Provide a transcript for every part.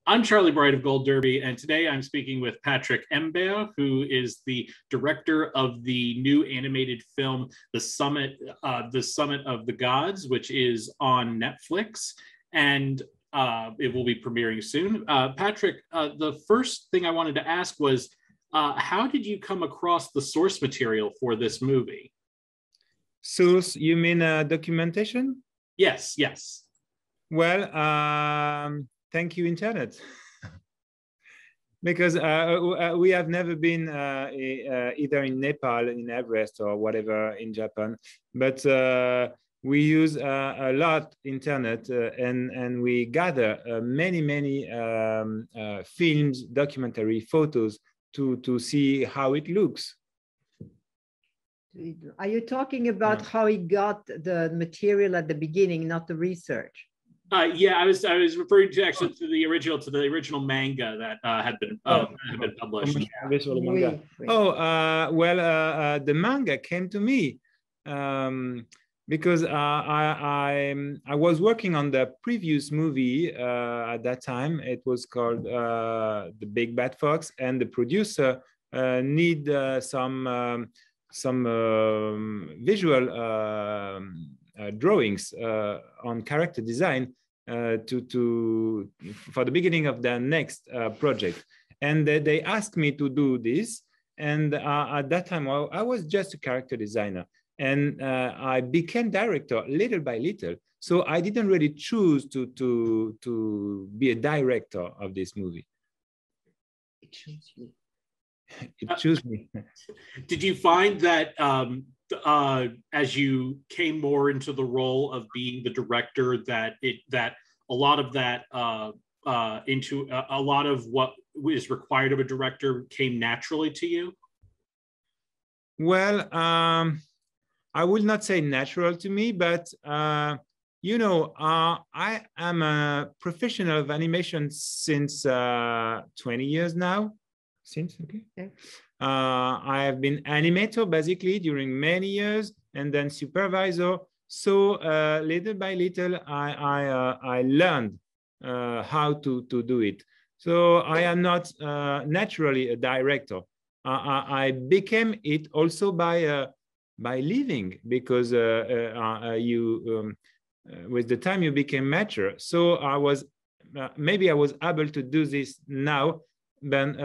I'm Charlie Bright of Gold Derby, and today I'm speaking with Patrick Imbert, who is the director of the new animated film, The Summit of the Gods, which is on Netflix, and it will be premiering soon. Patrick, the first thing I wanted to ask was, how did you come across the source material for this movie? Source, you mean documentation? Yes, yes. Well, thank you, Internet. Because we have never been either in Nepal, in Everest, or whatever in Japan, but we use a lot Internet and we gather many films, documentary photos to see how it looks. Are you talking about how he got the material at the beginning, not the research? Yeah, I was referring to actually to the original manga that had been published. The manga came to me because I was working on the previous movie at that time. It was called The Big Bad Fox, and the producer need some visual drawings on character design for the beginning of the next project, and they asked me to do this. And at that time, I was just a character designer, and I became director little by little. So I didn't really choose to be a director of this movie. It chose you. It chose me. Did you find that as you came more into the role of being the director, that a lot of what is required of a director came naturally to you? Well, I will not say natural to me, but I am a professional of animation since 20 years now. I have been animator basically during many years, and then supervisor. So little by little, I learned how to do it. So I am not naturally a director. I became it also by living, because with the time you became mature. So I was maybe I was able to do this now. Then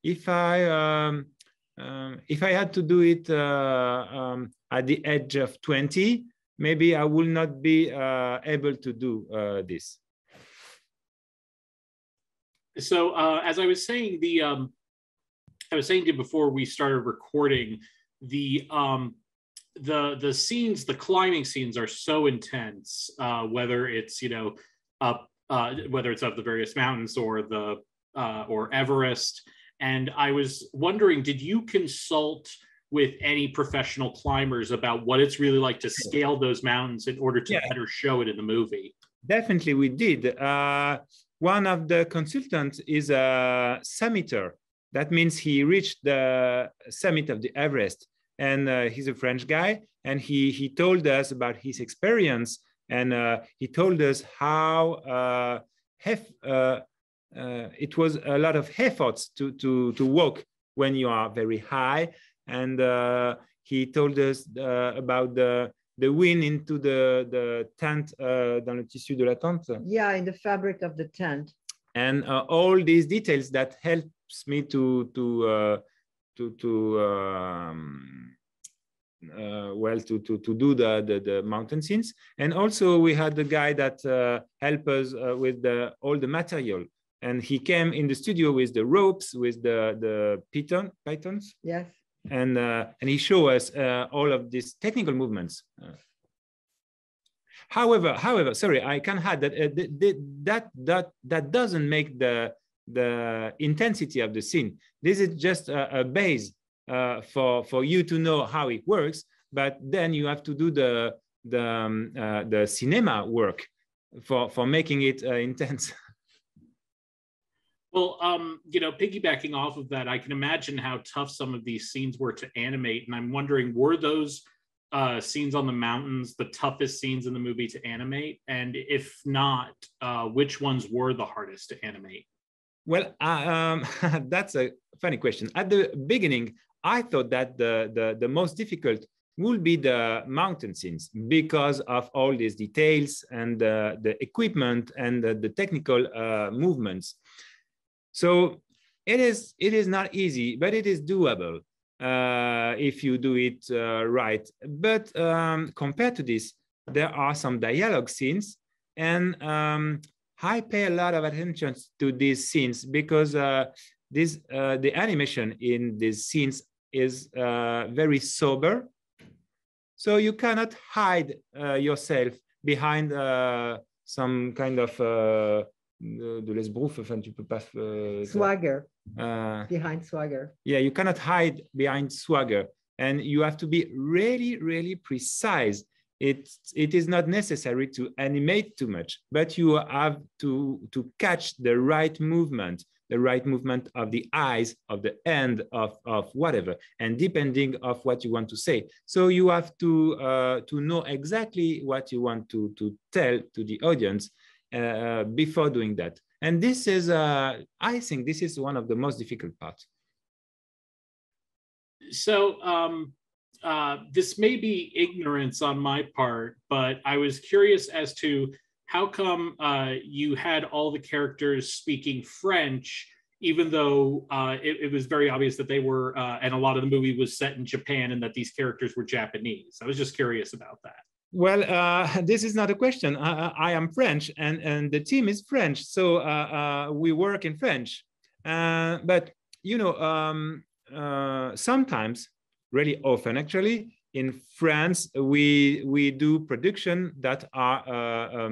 if I had to do it at the age of 20, maybe I will not be able to do this. So as I was saying, I was saying to you before we started recording, the scenes, the climbing scenes are so intense, whether it's whether it's of the various mountains or Everest. And I was wondering, did you consult with any professional climbers about what it's really like to scale those mountains in order to better show it in the movie? Definitely, we did. One of the consultants is a summiter. That means he reached the summit of the Everest, and he's a French guy, and he told us about his experience, and he told us how it was a lot of efforts to walk when you are very high, and he told us about the wind into the tent, dans le tissu de la tente. Yeah, in the fabric of the tent. And all these details that helps me to do the mountain scenes. And also we had the guy that helped us with all the material. And he came in the studio with the ropes, with the pythons. Yes. And he showed us all of these technical movements. However, sorry, I can add that that doesn't make the intensity of the scene. This is just a base for you to know how it works. But then you have to do the cinema work for making it intense. Well, piggybacking off of that, I can imagine how tough some of these scenes were to animate. And I'm wondering, were those scenes on the mountains the toughest scenes in the movie to animate? And if not, which ones were the hardest to animate? Well, that's a funny question. At the beginning, I thought that the most difficult will be the mountain scenes because of all these details and the equipment and the technical movements. So it is not easy, but it is doable if you do it right. But compared to this, there are some dialogue scenes, and I pay a lot of attention to these scenes because the animation in these scenes is very sober. So you cannot hide yourself behind some kind of de l'esbrouf, enfin, tu peux pas, swagger. Behind swagger. Yeah, you cannot hide behind swagger, and you have to be really, really precise. It is not necessary to animate too much, but you have to catch the right movement of the eyes, of the end, of whatever, and depending of what you want to say. So you have to know exactly what you want to tell to the audience before doing that. And this is, I think this is one of the most difficult parts. So this may be ignorance on my part, but I was curious as to how come you had all the characters speaking French, even though it was very obvious that they were, and a lot of the movie was set in Japan and that these characters were Japanese. I was just curious about that. Well, this is not a question. I am French, and the team is French, so we work in French. But, you know, sometimes, really often actually, in France, we do production that are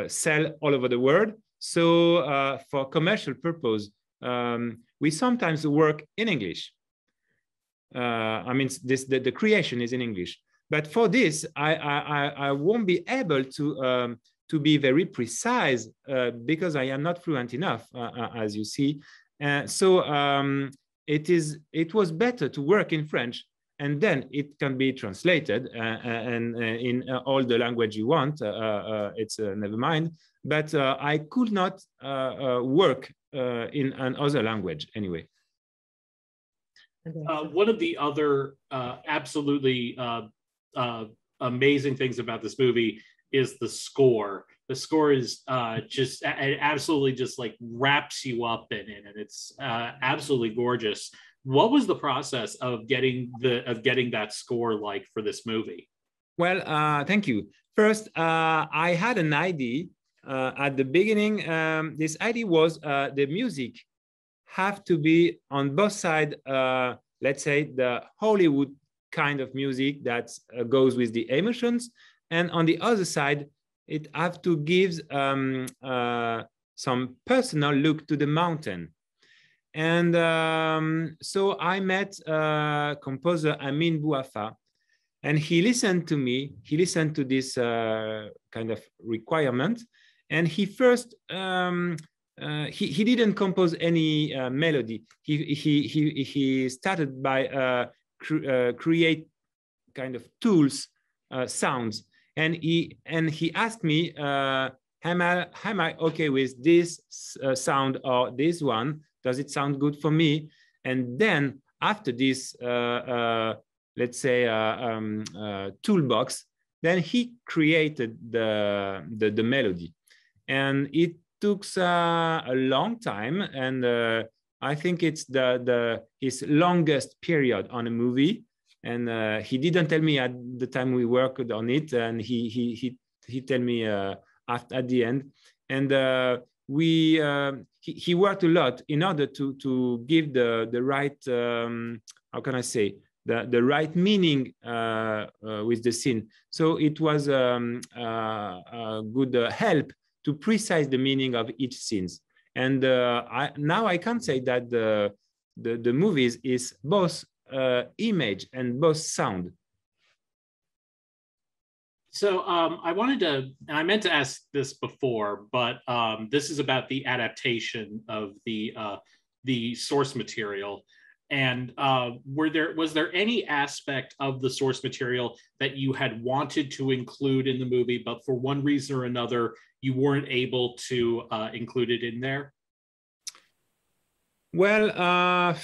sell all over the world. So for commercial purpose, we sometimes work in English. I mean, the creation is in English. But for this, I won't be able to be very precise because I am not fluent enough, as you see. So it was better to work in French, and then it can be translated and in all the language you want. It's never mind. But I could not work in another language anyway. One of the other absolutely amazing things about this movie is the score. The score is just, it absolutely just like wraps you up in it, and it's absolutely gorgeous. What was the process of getting that score like for this movie? Well, thank you. First, I had an idea at the beginning. This idea was the music have to be on both sides. Let's say the Hollywood kind of music that goes with the emotions, and on the other side, it have to give some personal look to the mountain. And so I met composer Amin Bouafa, and he listened to me. He listened to this kind of requirement, and he first he didn't compose any melody. He started by create kind of tools, sounds, and he asked me, am I okay with this sound or this one? Does it sound good for me? And then after this, let's say toolbox, then he created the melody, and it took a long time, and I think it's his longest period on a movie. And he didn't tell me at the time we worked on it, and he told me at the end. And he worked a lot in order to give the right, how can I say, the right meaning with the scene. So it was a good help to precise the meaning of each scene. And now I can say that the movies is both image and both sound. So I wanted to, and I meant to ask this before, but this is about the adaptation of the source material. And was there any aspect of the source material that you had wanted to include in the movie, but for one reason or another, you weren't able to include it in there? Well,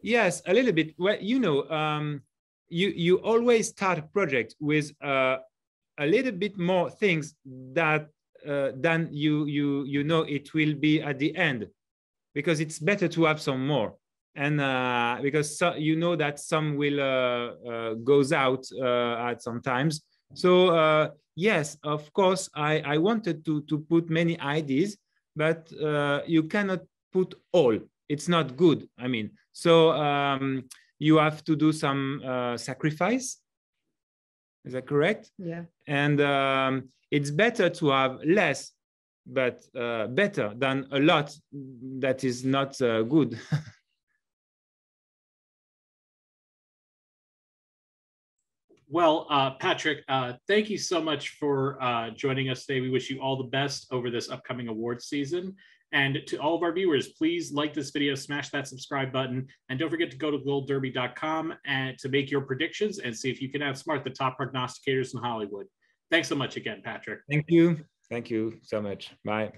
yes, a little bit. Well, you always start a project with a little bit more things that than you know it will be at the end, because it's better to have some more. And because that some will goes out at some times. So yes, of course, I wanted to put many ideas, but you cannot put all. It's not good. I mean, so you have to do some sacrifice. Is that correct? Yeah. And it's better to have less, but better than a lot that is not good. Well, Patrick, thank you so much for joining us today. We wish you all the best over this upcoming awards season. And to all of our viewers, please like this video, smash that subscribe button, and don't forget to go to goldderby.com and to make your predictions and see if you can outsmart the top prognosticators in Hollywood. Thanks so much again, Patrick. Thank you. Thank you so much. Bye.